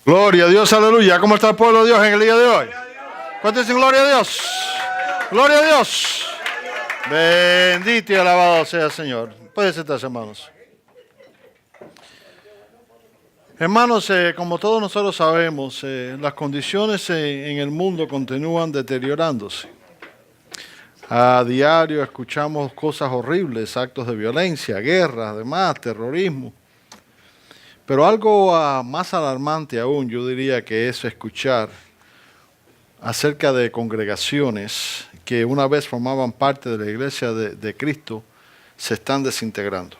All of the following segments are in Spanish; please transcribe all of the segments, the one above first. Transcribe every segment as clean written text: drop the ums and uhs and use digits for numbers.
Gloria a Dios, aleluya. ¿Cómo está el pueblo de Dios en el día de hoy? ¿Cuántos dicen gloria a Dios? Gloria a Dios. Bendito y alabado sea el Señor. Pueden sentarse, hermanos. Hermanos, como todos nosotros sabemos, las condiciones en el mundo continúan deteriorándose. A diario escuchamos cosas horribles, actos de violencia, guerras, demás, terrorismo. Pero algo más alarmante aún, yo diría que es escuchar acerca de congregaciones que una vez formaban parte de la iglesia de Cristo, se están desintegrando.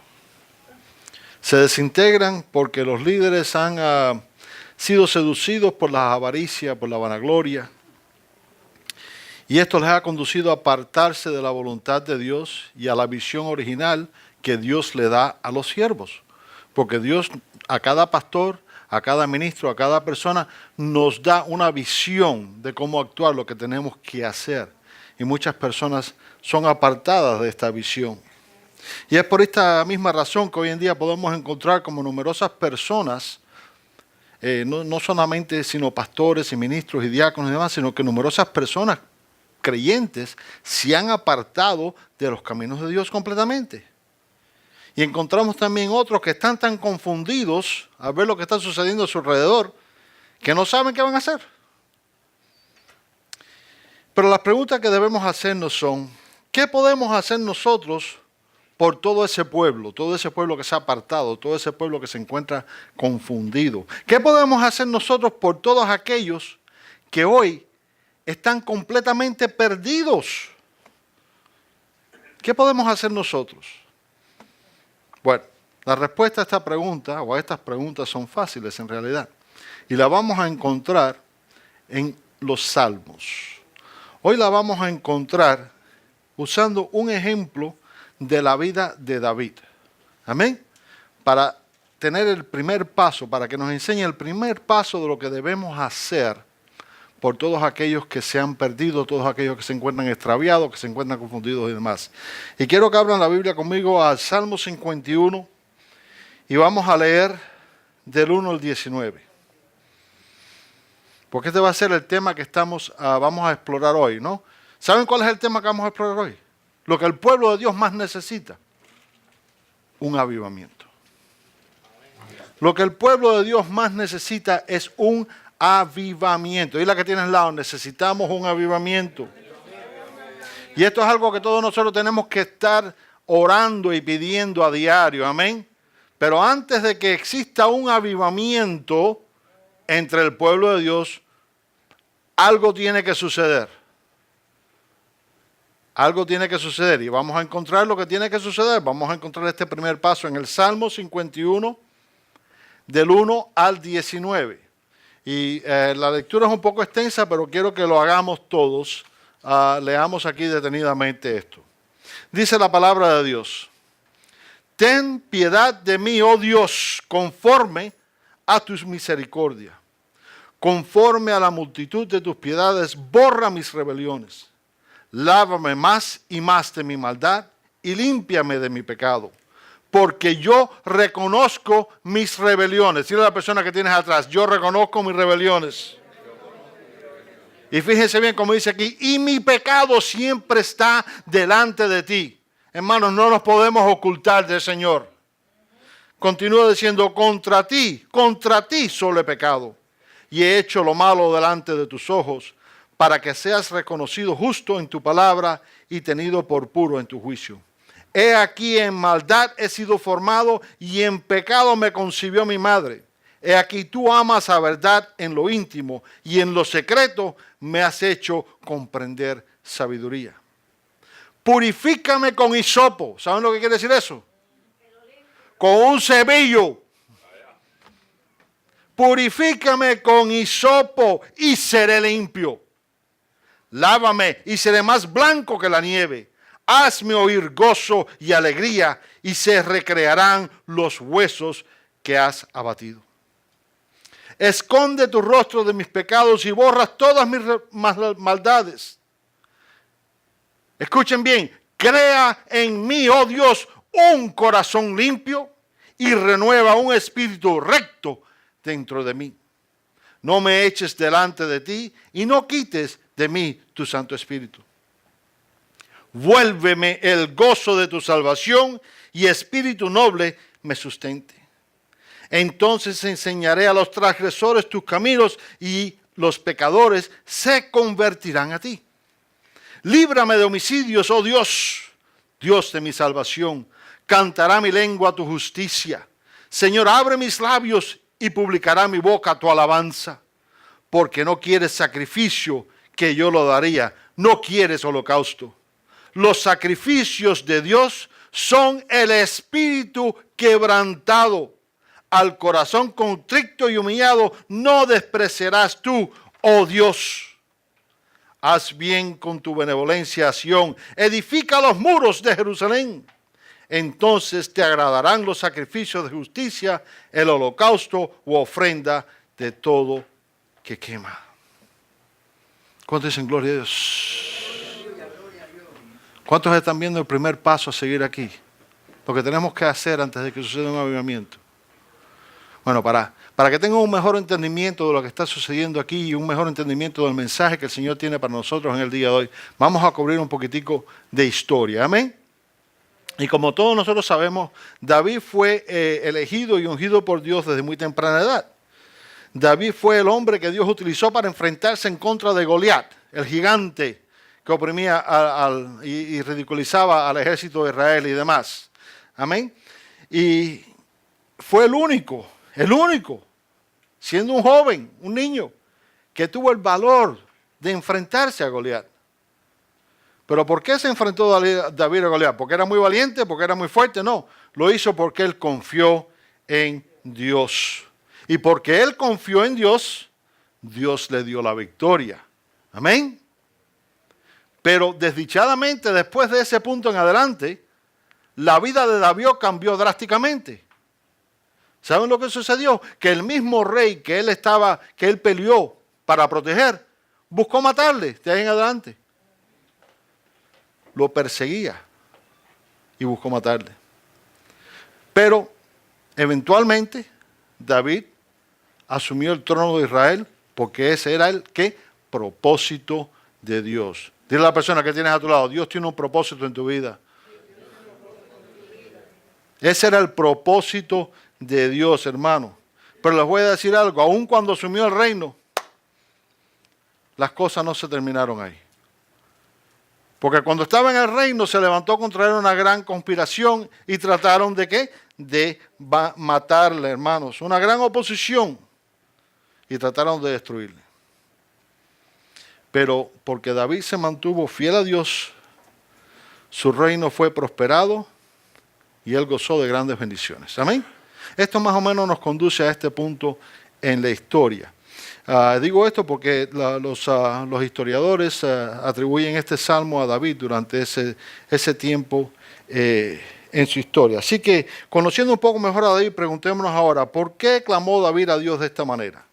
Se desintegran porque los líderes han sido seducidos por la avaricia, por la vanagloria, y esto les ha conducido a apartarse de la voluntad de Dios y a la visión original que Dios le da a los siervos. Porque Dios a cada pastor, a cada ministro, a cada persona nos da una visión de cómo actuar, lo que tenemos que hacer. Y muchas personas son apartadas de esta visión. Y es por esta misma razón que hoy en día podemos encontrar como numerosas personas, no solamente sino pastores y ministros y diáconos y demás, sino que numerosas personas creyentes se han apartado de los caminos de Dios completamente. Y encontramos también otros que están tan confundidos al ver lo que está sucediendo a su alrededor, que no saben qué van a hacer. Pero las preguntas que debemos hacernos son, ¿qué podemos hacer nosotros por todo ese pueblo que se ha apartado, todo ese pueblo que se encuentra confundido? ¿Qué podemos hacer nosotros por todos aquellos que hoy están completamente perdidos? ¿Qué podemos hacer nosotros? Bueno, la respuesta a esta pregunta, o a estas preguntas, son fáciles en realidad. Y la vamos a encontrar en los Salmos. Hoy la vamos a encontrar usando un ejemplo de la vida de David. Amén. Para tener el primer paso, para que nos enseñe el primer paso de lo que debemos hacer por todos aquellos que se han perdido, todos aquellos que se encuentran extraviados, que se encuentran confundidos y demás. Y quiero que abran la Biblia conmigo al Salmo 51 y vamos a leer del 1 al 19. Porque este va a ser el tema que vamos a explorar hoy, ¿no? ¿Saben cuál es el tema que vamos a explorar hoy? Lo que el pueblo de Dios más necesita. Un avivamiento. Lo que el pueblo de Dios más necesita es un avivamiento. Y la que tienes al lado, necesitamos un avivamiento. Y esto es algo que todos nosotros tenemos que estar orando y pidiendo a diario, amén. Pero antes de que exista un avivamiento entre el pueblo de Dios, algo tiene que suceder. Algo tiene que suceder y vamos a encontrar lo que tiene que suceder. Vamos a encontrar este primer paso en el Salmo 51, del 1 al 19. Y la lectura es un poco extensa, pero quiero que lo hagamos todos. Leamos aquí detenidamente esto. Dice la palabra de Dios: ten piedad de mí, oh Dios, conforme a tus misericordias. Conforme a la multitud de tus piedades, borra mis rebeliones. Lávame más y más de mi maldad y límpiame de mi pecado. Porque yo reconozco mis rebeliones. Dile a la persona que tienes atrás, yo reconozco mis rebeliones. Y fíjense bien como dice aquí, y mi pecado siempre está delante de ti. Hermanos, no nos podemos ocultar del Señor. Continúa diciendo, contra ti solo he pecado. Y he hecho lo malo delante de tus ojos, para que seas reconocido justo en tu palabra y tenido por puro en tu juicio. He aquí en maldad he sido formado y en pecado me concibió mi madre. He aquí tú amas a verdad en lo íntimo y en lo secreto me has hecho comprender sabiduría. Purifícame con hisopo. ¿Saben lo que quiere decir eso? Con un cebillo. Purifícame con hisopo y seré limpio. Lávame y seré más blanco que la nieve. Hazme oír gozo y alegría y se recrearán los huesos que has abatido. Esconde tu rostro de mis pecados y borras todas mis maldades. Escuchen bien, crea en mí, oh Dios, un corazón limpio y renueva un espíritu recto dentro de mí. No me eches delante de ti y no quites de mí tu Santo Espíritu. Vuélveme el gozo de tu salvación y espíritu noble me sustente. Entonces enseñaré a los transgresores tus caminos y los pecadores se convertirán a ti. Líbrame de homicidios, oh Dios, Dios de mi salvación. Cantará mi lengua tu justicia. Señor, abre mis labios y publicará mi boca tu alabanza. Porque no quieres sacrificio, que yo lo daría. No quieres holocausto. Los sacrificios de Dios son el espíritu quebrantado. Al corazón contrito y humillado no despreciarás tú, oh Dios. Haz bien con tu benevolencia a Sión. Edifica los muros de Jerusalén. Entonces te agradarán los sacrificios de justicia, el holocausto u ofrenda de todo que quema. ¿Cuántos dicen gloria a Dios? ¿Cuántos están viendo el primer paso a seguir aquí? Lo que tenemos que hacer antes de que suceda un avivamiento. Bueno, para que tengan un mejor entendimiento de lo que está sucediendo aquí y un mejor entendimiento del mensaje que el Señor tiene para nosotros en el día de hoy, vamos a cubrir un poquitico de historia. Amén. Y como todos nosotros sabemos, David fue elegido y ungido por Dios desde muy temprana edad. David fue el hombre que Dios utilizó para enfrentarse en contra de Goliat, el gigante que oprimía y ridiculizaba al ejército de Israel y demás. Amén. Y fue el único, siendo un joven, un niño, que tuvo el valor de enfrentarse a Goliat. ¿Pero por qué se enfrentó David a Goliat? ¿Porque era muy valiente? ¿Porque era muy fuerte? No, lo hizo porque él confió en Dios. Y porque él confió en Dios, Dios le dio la victoria. Amén. Pero desdichadamente, después de ese punto en adelante, la vida de David cambió drásticamente. ¿Saben lo que sucedió? Que el mismo rey que él peleó para proteger, buscó matarle de ahí en adelante. Lo perseguía y buscó matarle. Pero eventualmente David asumió el trono de Israel porque ese era el propósito de Dios. Dile a la persona que tienes a tu lado, Dios tiene un propósito en tu vida. Ese era el propósito de Dios, hermano. Pero les voy a decir algo, aun cuando asumió el reino, las cosas no se terminaron ahí. Porque cuando estaba en el reino se levantó contra él una gran conspiración y trataron de ¿qué? De matarle, hermanos. Una gran oposición y trataron de destruirle. Pero porque David se mantuvo fiel a Dios, su reino fue prosperado y él gozó de grandes bendiciones. Amén. Esto más o menos nos conduce a este punto en la historia. Digo esto porque los historiadores atribuyen este salmo a David durante ese tiempo en su historia. Así que, conociendo un poco mejor a David, preguntémonos ahora, ¿por qué clamó David a Dios de esta manera?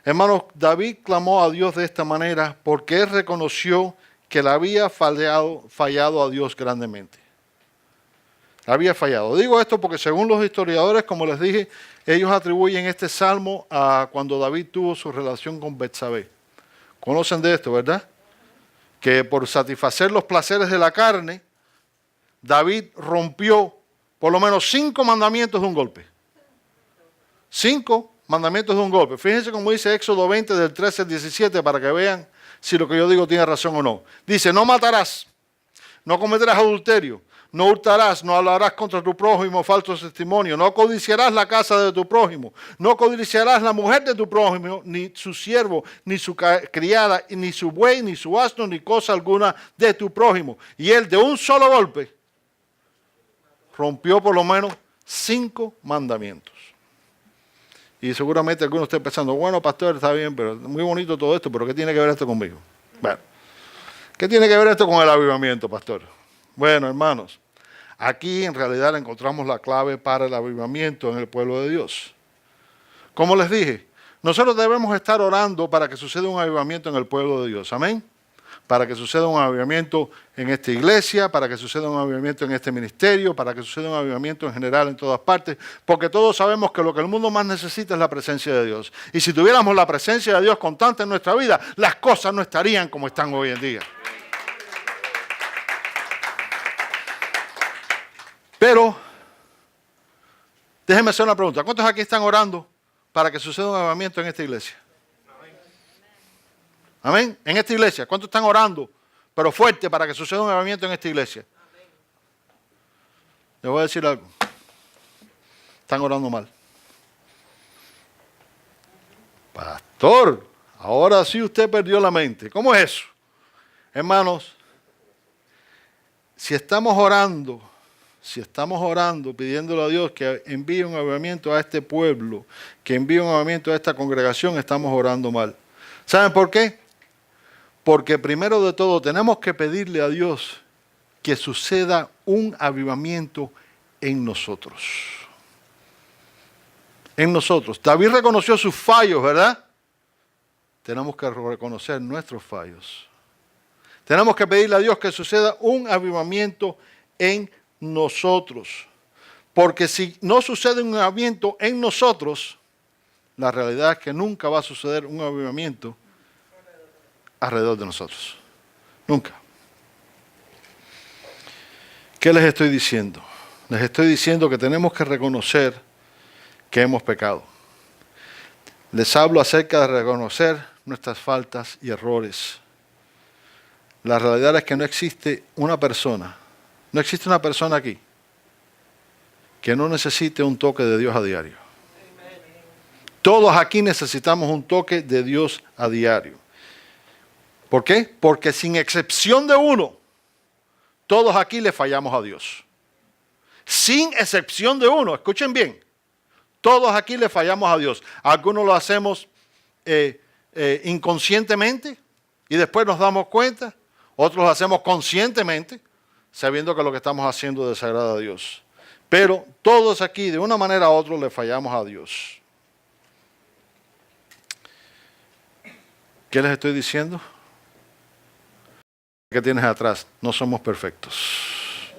Hermanos, David clamó a Dios de esta manera porque él reconoció que le había fallado a Dios grandemente. Había fallado. Digo esto porque según los historiadores, como les dije, ellos atribuyen este salmo a cuando David tuvo su relación con Betsabé. Conocen de esto, ¿verdad? Que por satisfacer los placeres de la carne, David rompió por lo menos 5 mandamientos de un golpe. 5 mandamientos de un golpe. Fíjense cómo dice Éxodo 20 del 13 al 17 para que vean si lo que yo digo tiene razón o no. Dice, no matarás, no cometerás adulterio, no hurtarás, no hablarás contra tu prójimo falso testimonio, no codiciarás la casa de tu prójimo, no codiciarás la mujer de tu prójimo, ni su siervo, ni su criada, ni su buey, ni su asno, ni cosa alguna de tu prójimo. Y él de un solo golpe rompió por lo menos 5 mandamientos. Y seguramente algunos estén pensando, bueno, pastor, está bien, pero muy bonito todo esto, pero ¿qué tiene que ver esto conmigo? Bueno, ¿qué tiene que ver esto con el avivamiento, pastor? Bueno, hermanos, aquí en realidad encontramos la clave para el avivamiento en el pueblo de Dios. Como les dije, nosotros debemos estar orando para que suceda un avivamiento en el pueblo de Dios. Amén. Para que suceda un avivamiento en esta iglesia, para que suceda un avivamiento en este ministerio, para que suceda un avivamiento en general en todas partes, porque todos sabemos que lo que el mundo más necesita es la presencia de Dios. Y si tuviéramos la presencia de Dios constante en nuestra vida, las cosas no estarían como están hoy en día. Pero, déjenme hacer una pregunta. ¿Cuántos aquí están orando para que suceda un avivamiento en esta iglesia? Amén. En esta iglesia, ¿cuántos están orando, pero fuerte, para que suceda un avivamiento en esta iglesia? Les voy a decir algo. Están orando mal. Pastor, ahora sí usted perdió la mente. ¿Cómo es eso? Hermanos, si estamos orando, pidiéndole a Dios que envíe un avivamiento a este pueblo, que envíe un avivamiento a esta congregación, estamos orando mal. ¿Saben por qué? Porque primero de todo tenemos que pedirle a Dios que suceda un avivamiento en nosotros. En nosotros. David reconoció sus fallos, ¿verdad? Tenemos que reconocer nuestros fallos. Tenemos que pedirle a Dios que suceda un avivamiento en nosotros. Porque si no sucede un avivamiento en nosotros, la realidad es que nunca va a suceder un avivamiento alrededor de nosotros. Nunca. ¿Qué les estoy diciendo? Les estoy diciendo que tenemos que reconocer que hemos pecado. Les hablo acerca de reconocer nuestras faltas y errores. La realidad es que no existe una persona aquí que no necesite un toque de Dios a diario. Todos aquí necesitamos un toque de Dios a diario. ¿Por qué? Porque sin excepción de uno, todos aquí le fallamos a Dios. Sin excepción de uno, escuchen bien, todos aquí le fallamos a Dios. Algunos lo hacemos inconscientemente y después nos damos cuenta. Otros lo hacemos conscientemente, sabiendo que lo que estamos haciendo desagrada a Dios. Pero todos aquí, de una manera u otra, le fallamos a Dios. ¿Qué les estoy diciendo? ¿Qué tienes atrás? No somos perfectos.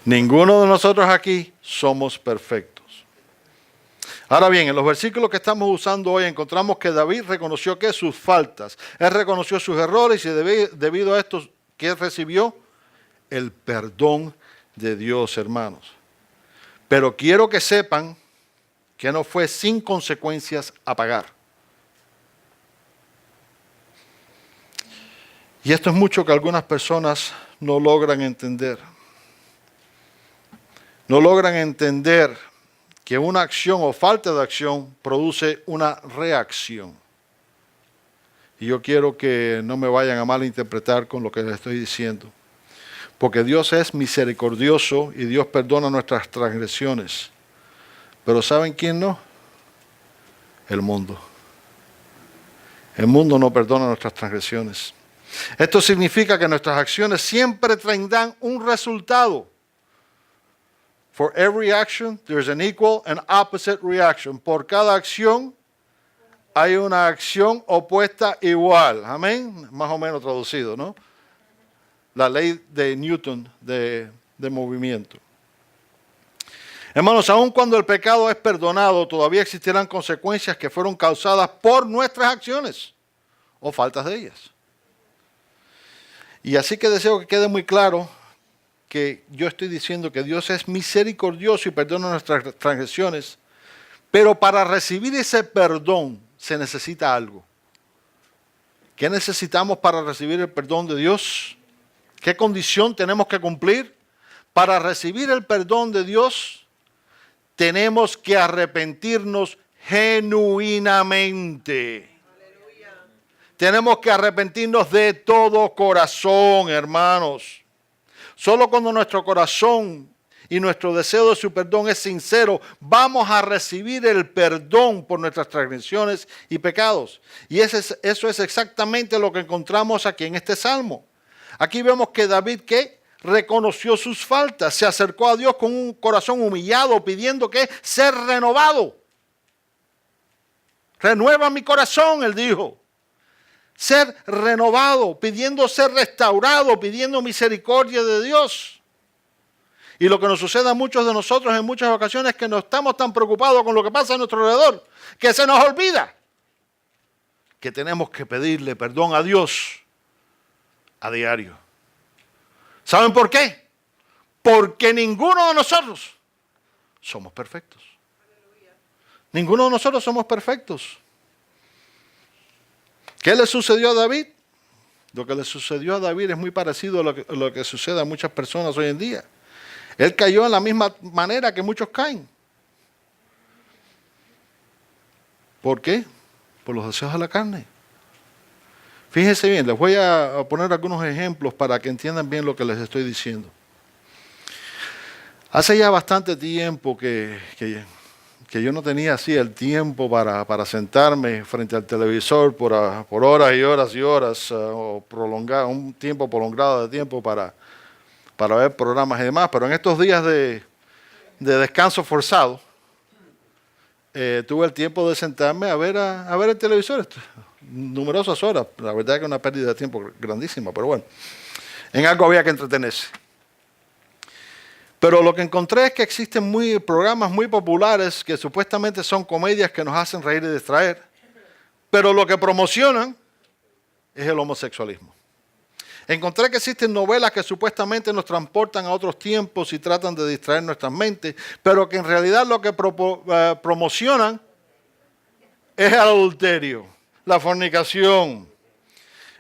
Ninguno de nosotros aquí somos perfectos. Ahora bien, en los versículos que estamos usando hoy encontramos que David reconoció que sus faltas, él reconoció sus errores y debido a esto que recibió el perdón de Dios, hermanos. Pero quiero que sepan que no fue sin consecuencias a pagar. Y esto es mucho que algunas personas no logran entender. No logran entender que una acción o falta de acción produce una reacción. Y yo quiero que no me vayan a malinterpretar con lo que les estoy diciendo. Porque Dios es misericordioso y Dios perdona nuestras transgresiones. Pero ¿saben quién no? El mundo. El mundo no perdona nuestras transgresiones. Esto significa que nuestras acciones siempre tendrán un resultado. For every action, there's an equal and opposite reaction. Por cada acción hay una acción opuesta igual. Amén. Más o menos traducido, ¿no? La ley de Newton de movimiento. Hermanos, aun cuando el pecado es perdonado, todavía existirán consecuencias que fueron causadas por nuestras acciones o faltas de ellas. Y así que deseo que quede muy claro que yo estoy diciendo que Dios es misericordioso y perdona nuestras transgresiones, pero para recibir ese perdón se necesita algo. ¿Qué necesitamos para recibir el perdón de Dios? ¿Qué condición tenemos que cumplir? Para recibir el perdón de Dios, tenemos que arrepentirnos genuinamente. Tenemos que arrepentirnos de todo corazón, hermanos. Solo cuando nuestro corazón y nuestro deseo de su perdón es sincero, vamos a recibir el perdón por nuestras transgresiones y pecados. Y eso es exactamente lo que encontramos aquí en este salmo. Aquí vemos que David, ¿qué? reconoció sus faltas, se acercó a Dios con un corazón humillado, pidiendo que ser renovado. Renueva mi corazón, él dijo. Ser renovado, pidiendo ser restaurado, pidiendo misericordia de Dios. Y lo que nos sucede a muchos de nosotros en muchas ocasiones es que no estamos tan preocupados con lo que pasa a nuestro alrededor, que se nos olvida que tenemos que pedirle perdón a Dios a diario. ¿Saben por qué? Porque ninguno de nosotros somos perfectos. Ninguno de nosotros somos perfectos. ¿Qué le sucedió a David? Lo que le sucedió a David es muy parecido a lo que sucede a muchas personas hoy en día. Él cayó en la misma manera que muchos caen. ¿Por qué? Por los deseos de la carne. Fíjense bien, les voy a poner algunos ejemplos para que entiendan bien lo que les estoy diciendo. Hace ya bastante tiempo que yo no tenía así el tiempo para sentarme frente al televisor por horas y horas y horas, o un tiempo prolongado de tiempo para ver programas y demás, pero en estos días de descanso forzado, tuve el tiempo de sentarme a ver el televisor numerosas horas. La verdad que es una pérdida de tiempo grandísima, pero bueno, en algo había que entretenerse. Pero lo que encontré es que existen programas muy populares que supuestamente son comedias que nos hacen reír y distraer, pero lo que promocionan es el homosexualismo. Encontré que existen novelas que supuestamente nos transportan a otros tiempos y tratan de distraer nuestras mentes, pero que en realidad lo que promocionan es el adulterio, la fornicación.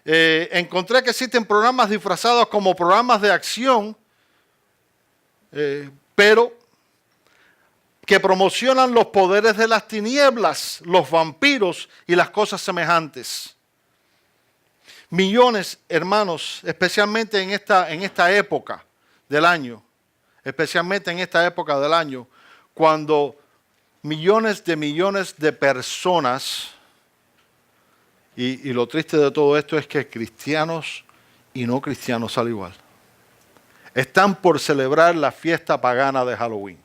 Encontré que existen programas disfrazados como programas de acción, pero que promocionan los poderes de las tinieblas, los vampiros y las cosas semejantes. Millones, hermanos, especialmente en esta época del año, cuando millones de personas, y lo triste de todo esto es que cristianos y no cristianos al igual, están por celebrar la fiesta pagana de Halloween.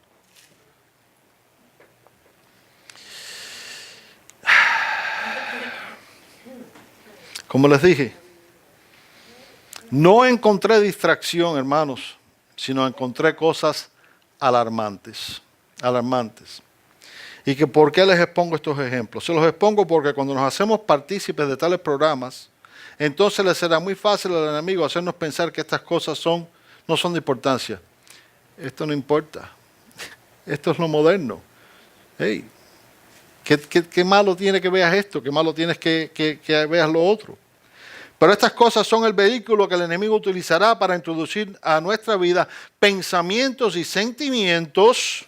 Como les dije, no encontré distracción, hermanos, sino encontré cosas alarmantes. ¿Y por qué les expongo estos ejemplos? Se los expongo porque cuando nos hacemos partícipes de tales programas, entonces le será muy fácil al enemigo hacernos pensar que estas cosas no son de importancia. Esto no importa. Esto es lo moderno. Hey, ¿qué malo tiene que veas esto? ¿Qué malo tienes que veas lo otro? Pero estas cosas son el vehículo que el enemigo utilizará para introducir a nuestra vida pensamientos y sentimientos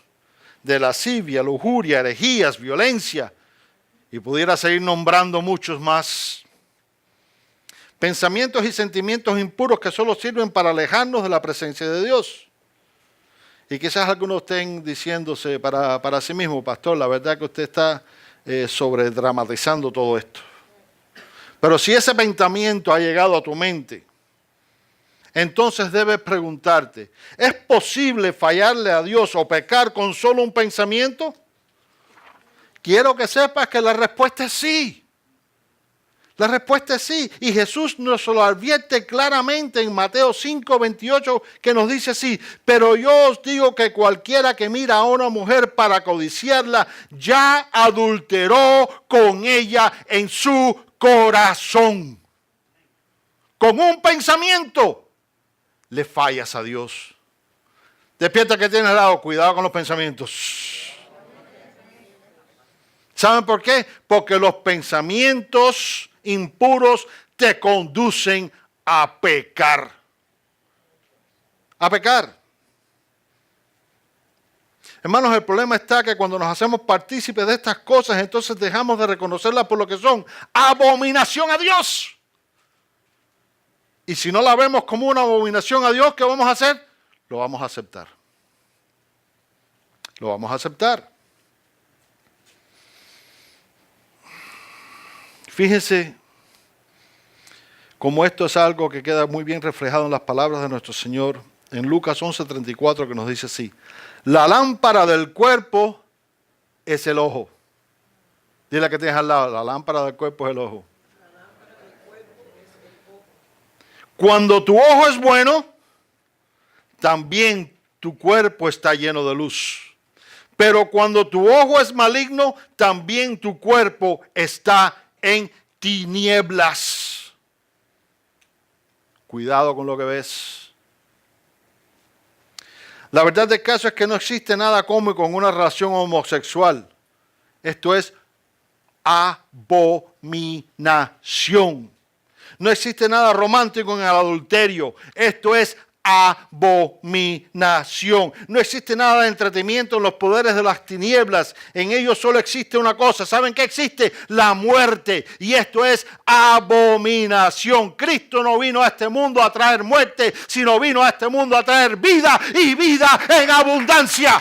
de lascivia, lujuria, herejías, violencia, y pudiera seguir nombrando muchos más. Pensamientos y sentimientos impuros que solo sirven para alejarnos de la presencia de Dios. Y quizás algunos estén diciéndose para sí mismo, pastor, la verdad que usted está sobredramatizando todo esto. Pero si ese pensamiento ha llegado a tu mente, entonces debes preguntarte, ¿es posible fallarle a Dios o pecar con solo un pensamiento? Quiero que sepas que la respuesta es sí. La respuesta es sí. Y Jesús nos lo advierte claramente en Mateo 5:28, que nos dice así: pero yo os digo que cualquiera que mira a una mujer para codiciarla, ya adulteró con ella en su corazón. Con un pensamiento le fallas a Dios. Despierta que tienes al lado, cuidado con los pensamientos. ¿Saben por qué? Porque los pensamientos impuros te conducen a pecar. A pecar. Hermanos, el problema está que cuando nos hacemos partícipes de estas cosas, entonces dejamos de reconocerlas por lo que son: abominación a Dios. Y si no la vemos como una abominación a Dios, ¿qué vamos a hacer? Lo vamos a aceptar. Lo vamos a aceptar. Fíjense cómo esto es algo que queda muy bien reflejado en las palabras de nuestro Señor en Lucas 11:34 que nos dice así: la lámpara del cuerpo es el ojo. Dile que tienes al lado, la lámpara del cuerpo es el ojo. Cuando tu ojo es bueno, también tu cuerpo está lleno de luz. Pero cuando tu ojo es maligno, también tu cuerpo está en tinieblas. Cuidado con lo que ves. La verdad del caso es que no existe nada cómico en una relación homosexual. Esto es abominación. No existe nada romántico en el adulterio. Esto es abominación. No existe nada de entretenimiento en los poderes de las tinieblas. En ellos solo existe una cosa. ¿Saben qué existe? La muerte. Y esto es abominación. Cristo no vino a este mundo a traer muerte, sino vino a este mundo a traer vida y vida en abundancia.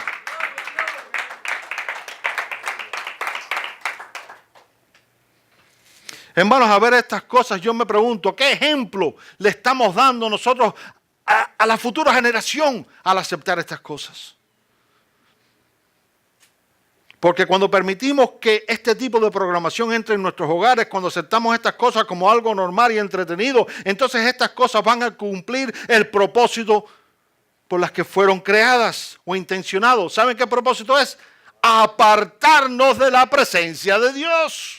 Hermanos, a ver estas cosas, yo me pregunto, ¿qué ejemplo le estamos dando nosotros a la futura generación al aceptar estas cosas? Porque cuando permitimos que este tipo de programación entre en nuestros hogares, cuando aceptamos estas cosas como algo normal y entretenido, entonces estas cosas van a cumplir el propósito por las que fueron creadas o intencionados. ¿Saben qué propósito es? Apartarnos de la presencia de Dios.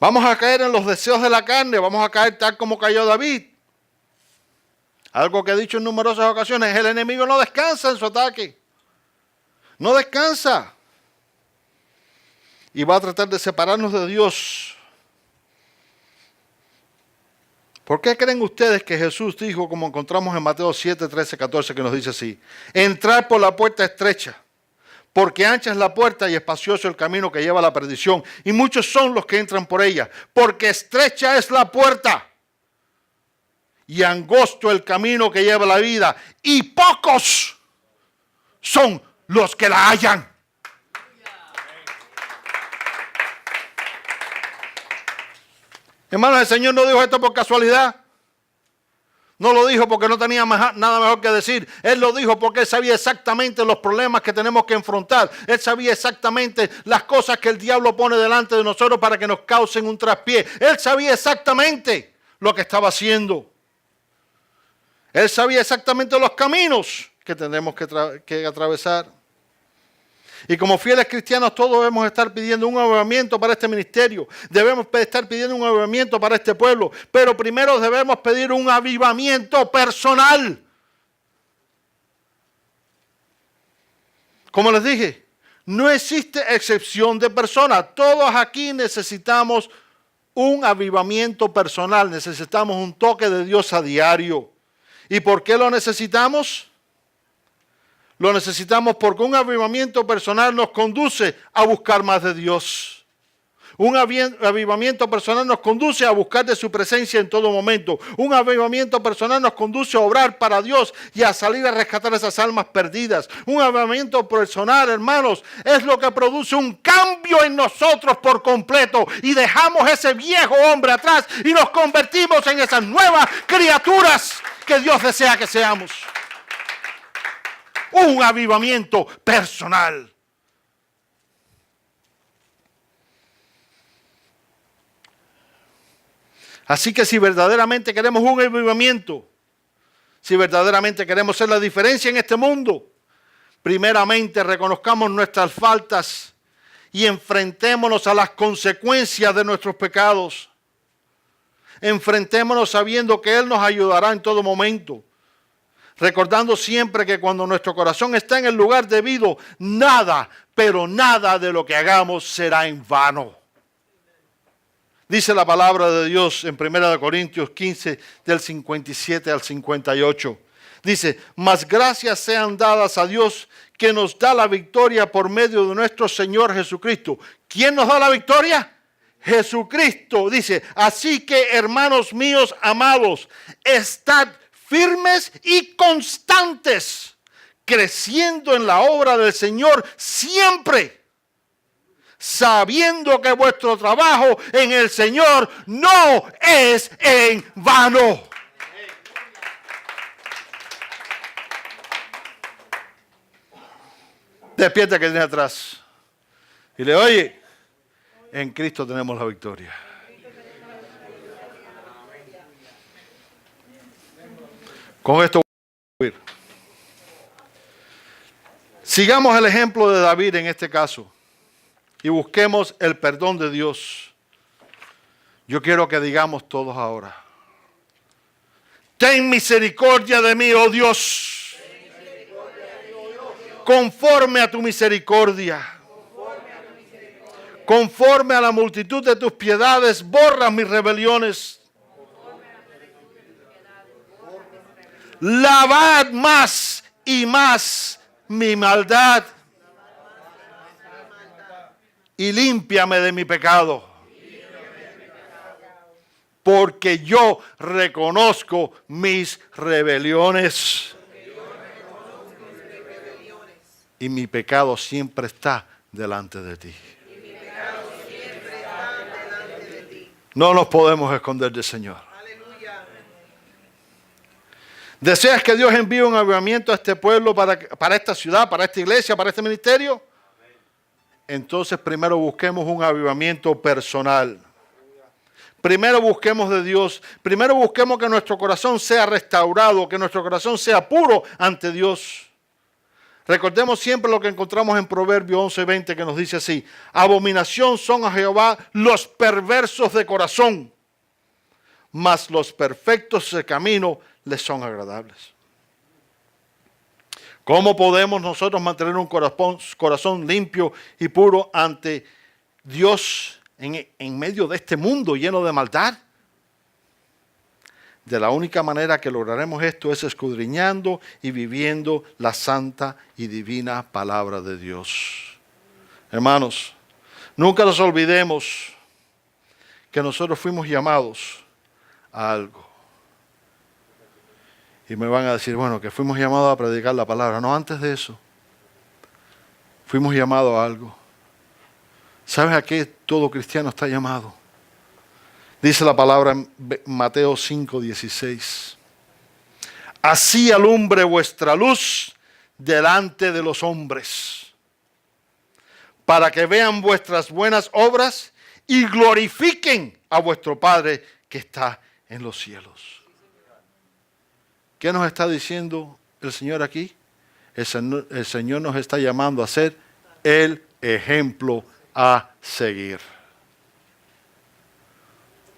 Vamos a caer en los deseos de la carne, vamos a caer tal como cayó David. Algo que he dicho en numerosas ocasiones, el enemigo no descansa en su ataque. No descansa. Y va a tratar de separarnos de Dios. ¿Por qué creen ustedes que Jesús dijo, como encontramos en Mateo 7, 13, 14, que nos dice así: entrar por la puerta estrecha? Porque ancha es la puerta y espacioso el camino que lleva a la perdición, y muchos son los que entran por ella. Porque estrecha es la puerta y angosto el camino que lleva a la vida, y pocos son los que la hallan. Hermanos, el Señor no dijo esto por casualidad. No lo dijo porque no tenía nada mejor que decir. Él lo dijo porque Él sabía exactamente los problemas que tenemos que enfrentar. Él sabía exactamente las cosas que el diablo pone delante de nosotros para que nos causen un traspié. Él sabía exactamente lo que estaba haciendo. Él sabía exactamente los caminos que tenemos que atravesar. Y como fieles cristianos todos debemos estar pidiendo un avivamiento para este ministerio. Debemos estar pidiendo un avivamiento para este pueblo. Pero primero debemos pedir un avivamiento personal. Como les dije, no existe excepción de personas. Todos aquí necesitamos un avivamiento personal. Necesitamos un toque de Dios a diario. ¿Y por qué lo necesitamos? Lo necesitamos porque un avivamiento personal nos conduce a buscar más de Dios. Un avivamiento personal nos conduce a buscar de su presencia en todo momento. Un avivamiento personal nos conduce a obrar para Dios y a salir a rescatar esas almas perdidas. Un avivamiento personal, hermanos, es lo que produce un cambio en nosotros por completo. Y dejamos ese viejo hombre atrás y nos convertimos en esas nuevas criaturas que Dios desea que seamos. Un avivamiento personal. Así que si verdaderamente queremos un avivamiento, si verdaderamente queremos ser la diferencia en este mundo, primeramente reconozcamos nuestras faltas y enfrentémonos a las consecuencias de nuestros pecados. Enfrentémonos sabiendo que Él nos ayudará en todo momento. Recordando siempre que cuando nuestro corazón está en el lugar debido, nada, pero nada de lo que hagamos será en vano. Dice la palabra de Dios en 1 Corintios 15, del 57 al 58. Dice: mas gracias sean dadas a Dios que nos da la victoria por medio de nuestro Señor Jesucristo. ¿Quién nos da la victoria? Jesucristo. Dice: así que, hermanos míos amados, estad firmes y constantes, creciendo en la obra del Señor siempre, sabiendo que vuestro trabajo en el Señor no es en vano. Despierta que tienes atrás. Y le oye, en Cristo tenemos la victoria. Con esto voy a concluir. Sigamos el ejemplo de David en este caso y busquemos el perdón de Dios. Yo quiero que digamos todos ahora: ten misericordia de mí, oh Dios, conforme a tu misericordia. Conforme a la multitud de tus piedades, borra mis rebeliones. Lavad más y más mi maldad y límpiame de mi pecado. Porque yo reconozco mis rebeliones. Y mi pecado siempre está delante de ti. No nos podemos esconder del Señor. ¿Deseas que Dios envíe un avivamiento a este pueblo, para esta ciudad, para esta iglesia, para este ministerio? Entonces primero busquemos un avivamiento personal. Primero busquemos de Dios. Primero busquemos que nuestro corazón sea restaurado, que nuestro corazón sea puro ante Dios. Recordemos siempre lo que encontramos en Proverbios 11:20, que nos dice así: abominación son a Jehová los perversos de corazón, mas los perfectos de camino les son agradables. ¿Cómo podemos nosotros mantener un corazón limpio y puro ante Dios en medio de este mundo lleno de maldad? De la única manera que lograremos esto es escudriñando y viviendo la santa y divina palabra de Dios. Hermanos, nunca nos olvidemos que nosotros fuimos llamados a algo. Y me van a decir, bueno, que fuimos llamados a predicar la palabra. No, antes de eso, fuimos llamados a algo. ¿Sabes a qué todo cristiano está llamado? Dice la palabra en Mateo 5:16. Así alumbre vuestra luz delante de los hombres, para que vean vuestras buenas obras y glorifiquen a vuestro Padre que está en los cielos. ¿Qué nos está diciendo el Señor aquí? El Señor nos está llamando a ser el ejemplo a seguir.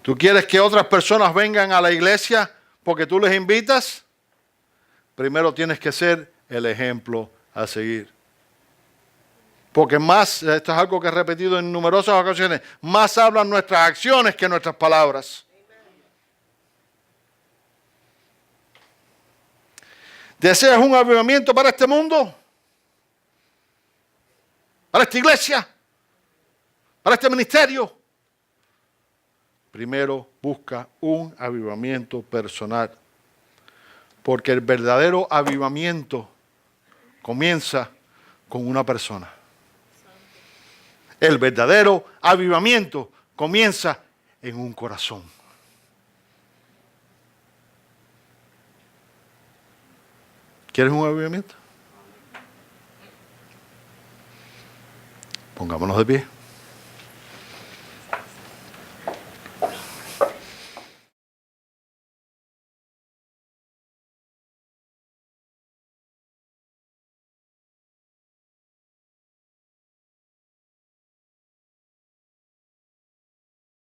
¿Tú quieres que otras personas vengan a la iglesia porque tú les invitas? Primero tienes que ser el ejemplo a seguir. Porque más, esto es algo que he repetido en numerosas ocasiones, más hablan nuestras acciones que nuestras palabras. ¿Deseas un avivamiento para este mundo? ¿Para esta iglesia? ¿Para este ministerio? Primero busca un avivamiento personal. Porque el verdadero avivamiento comienza con una persona. El verdadero avivamiento comienza en un corazón. ¿Quieres un avivamiento? Pongámonos de pie.